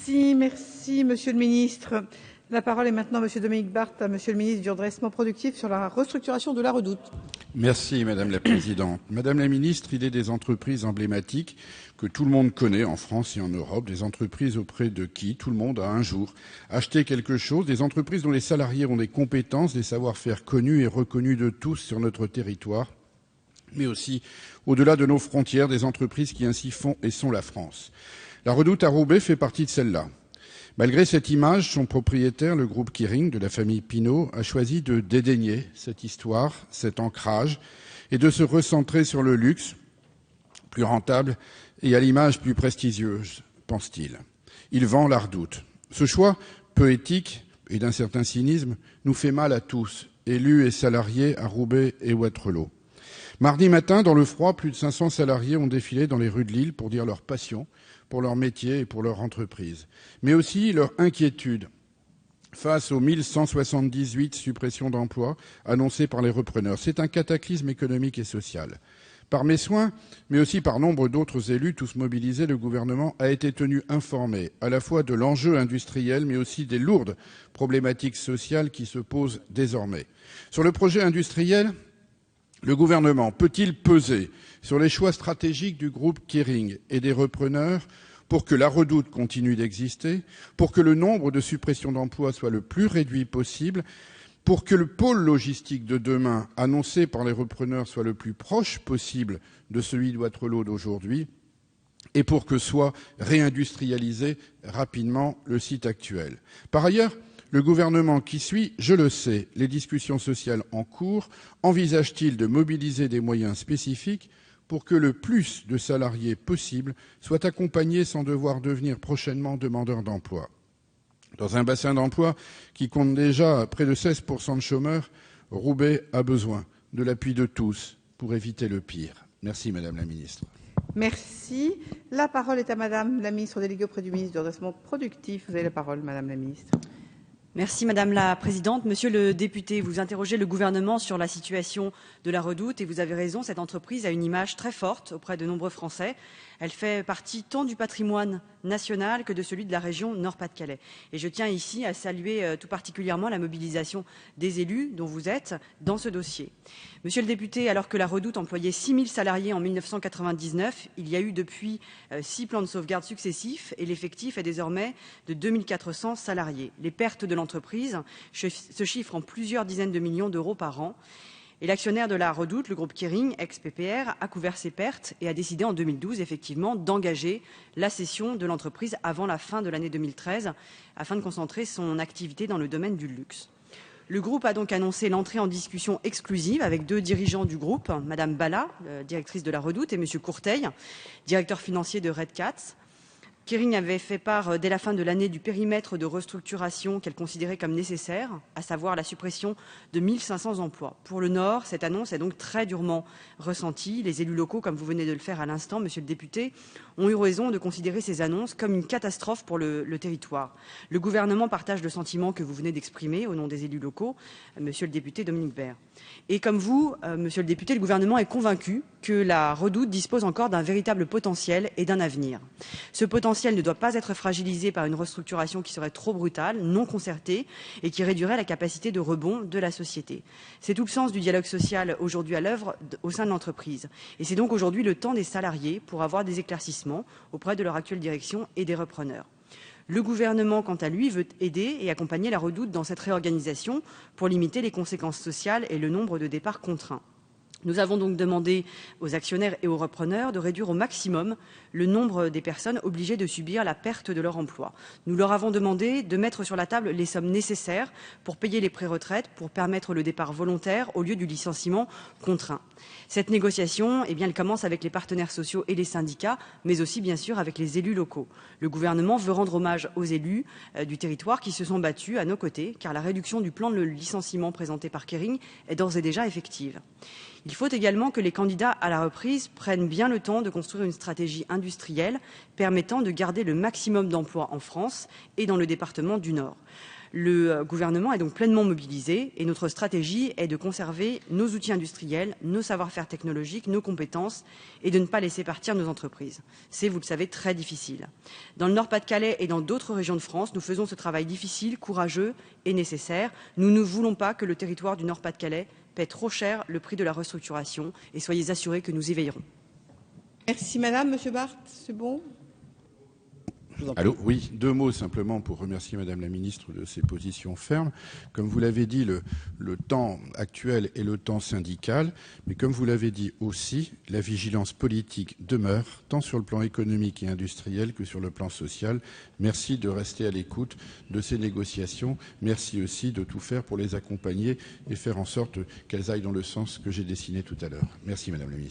Merci, Monsieur le Ministre. La parole est maintenant à Monsieur Dominique Barth, à Monsieur le Ministre du Redressement productif sur la restructuration de la Redoute. Merci Madame la Présidente. Madame la Ministre, il est des entreprises emblématiques que tout le monde connaît en France et en Europe, des entreprises auprès de qui tout le monde a un jour acheté quelque chose, des entreprises dont les salariés ont des compétences, des savoir-faire connus et reconnus de tous sur notre territoire, mais aussi au-delà de nos frontières, des entreprises qui ainsi font et sont la France. La Redoute à Roubaix fait partie de celle-là. Malgré cette image, son propriétaire, le groupe Kering de la famille Pinault, a choisi de dédaigner cette histoire, cet ancrage, et de se recentrer sur le luxe, plus rentable et à l'image plus prestigieuse, pense-t-il. Il vend la Redoute. Ce choix, peu éthique et d'un certain cynisme, nous fait mal à tous, élus et salariés à Roubaix et Wattrelos. Mardi matin, dans le froid, plus de 500 salariés ont défilé dans les rues de Lille pour dire leur passion pour leur métier et pour leur entreprise, mais aussi leur inquiétude face aux 1178 suppressions d'emplois annoncées par les repreneurs. C'est un cataclysme économique et social. Par mes soins, mais aussi par nombre d'autres élus, tous mobilisés, le gouvernement a été tenu informé à la fois de l'enjeu industriel, mais aussi des lourdes problématiques sociales qui se posent désormais. Sur le projet industriel, le gouvernement peut-il peser sur les choix stratégiques du groupe Kering et des repreneurs pour que la Redoute continue d'exister, pour que le nombre de suppressions d'emplois soit le plus réduit possible, pour que le pôle logistique de demain annoncé par les repreneurs soit le plus proche possible de celui de Wattrelos d'aujourd'hui et pour que soit réindustrialisé rapidement le site actuel. Par ailleurs, le gouvernement qui suit, je le sais, les discussions sociales en cours, envisage-t-il de mobiliser des moyens spécifiques pour que le plus de salariés possible soient accompagnés sans devoir devenir prochainement demandeurs d'emploi? Dans un bassin d'emploi qui compte déjà près de 16% de chômeurs, Roubaix a besoin de l'appui de tous pour éviter le pire. Merci Madame la Ministre. Merci. La parole est à Madame la Ministre déléguée auprès du Ministre du Redressement productif. Vous avez la parole, Madame la Ministre. Merci Madame la Présidente. Monsieur le député, vous interrogez le gouvernement sur la situation de la Redoute et vous avez raison, cette entreprise a une image très forte auprès de nombreux Français. Elle fait partie tant du patrimoine national que de celui de la région Nord-Pas-de-Calais. Et je tiens ici à saluer tout particulièrement la mobilisation des élus dont vous êtes dans ce dossier. Monsieur le député, alors que la Redoute employait 6 000 salariés en 1999, il y a eu depuis 6 plans de sauvegarde successifs et l'effectif est désormais de 2 400 salariés. Les pertes de l'entreprise se chiffrent en plusieurs dizaines de millions d'euros par an. Et l'actionnaire de la Redoute, le groupe Kering, ex-PPR, a couvert ses pertes et a décidé en 2012, effectivement, d'engager la cession de l'entreprise avant la fin de l'année 2013, afin de concentrer son activité dans le domaine du luxe. Le groupe a donc annoncé l'entrée en discussion exclusive avec 2 dirigeants du groupe, Madame Bala, directrice de la Redoute, et Monsieur Courteil, directeur financier de Red Cats. Kering avait fait part dès la fin de l'année du périmètre de restructuration qu'elle considérait comme nécessaire, à savoir la suppression de 1500 emplois. Pour le Nord, cette annonce est donc très durement ressentie. Les élus locaux, comme vous venez de le faire à l'instant, Monsieur le député, ont eu raison de considérer ces annonces comme une catastrophe pour le territoire. Le gouvernement partage le sentiment que vous venez d'exprimer au nom des élus locaux, Monsieur le député Dominique Baird. Et comme vous, Monsieur le député, le gouvernement est convaincu que la Redoute dispose encore d'un véritable potentiel et d'un avenir. Ce potentiel ne doit pas être fragilisé par une restructuration qui serait trop brutale, non concertée et qui réduirait la capacité de rebond de la société. C'est tout le sens du dialogue social aujourd'hui à l'œuvre au sein de l'entreprise. Et c'est donc aujourd'hui le temps des salariés pour avoir des éclaircissements auprès de leur actuelle direction et des repreneurs. Le gouvernement, quant à lui, veut aider et accompagner la Redoute dans cette réorganisation pour limiter les conséquences sociales et le nombre de départs contraints. Nous avons donc demandé aux actionnaires et aux repreneurs de réduire au maximum le nombre des personnes obligées de subir la perte de leur emploi. Nous leur avons demandé de mettre sur la table les sommes nécessaires pour payer les préretraites, pour permettre le départ volontaire au lieu du licenciement contraint. Cette négociation, elle commence avec les partenaires sociaux et les syndicats, mais aussi bien sûr avec les élus locaux. Le gouvernement veut rendre hommage aux élus du territoire qui se sont battus à nos côtés, car la réduction du plan de licenciement présenté par Kering est d'ores et déjà effective. Il faut également que les candidats à la reprise prennent bien le temps de construire une stratégie industrielle permettant de garder le maximum d'emplois en France et dans le département du Nord. Le gouvernement est donc pleinement mobilisé et notre stratégie est de conserver nos outils industriels, nos savoir-faire technologiques, nos compétences et de ne pas laisser partir nos entreprises. C'est, vous le savez, très difficile. Dans le Nord-Pas-de-Calais et dans d'autres régions de France, nous faisons ce travail difficile, courageux et nécessaire. Nous ne voulons pas que le territoire du Nord-Pas-de-Calais paie trop cher le prix de la restructuration et soyez assurés que nous y veillerons. Merci madame. Monsieur Barth, c'est bon? Allô, oui, 2 mots simplement pour remercier Madame la Ministre de ses positions fermes. Comme vous l'avez dit, le temps actuel est le temps syndical, mais comme vous l'avez dit aussi, la vigilance politique demeure, tant sur le plan économique et industriel que sur le plan social. Merci de rester à l'écoute de ces négociations. Merci aussi de tout faire pour les accompagner et faire en sorte qu'elles aillent dans le sens que j'ai dessiné tout à l'heure. Merci Madame la Ministre.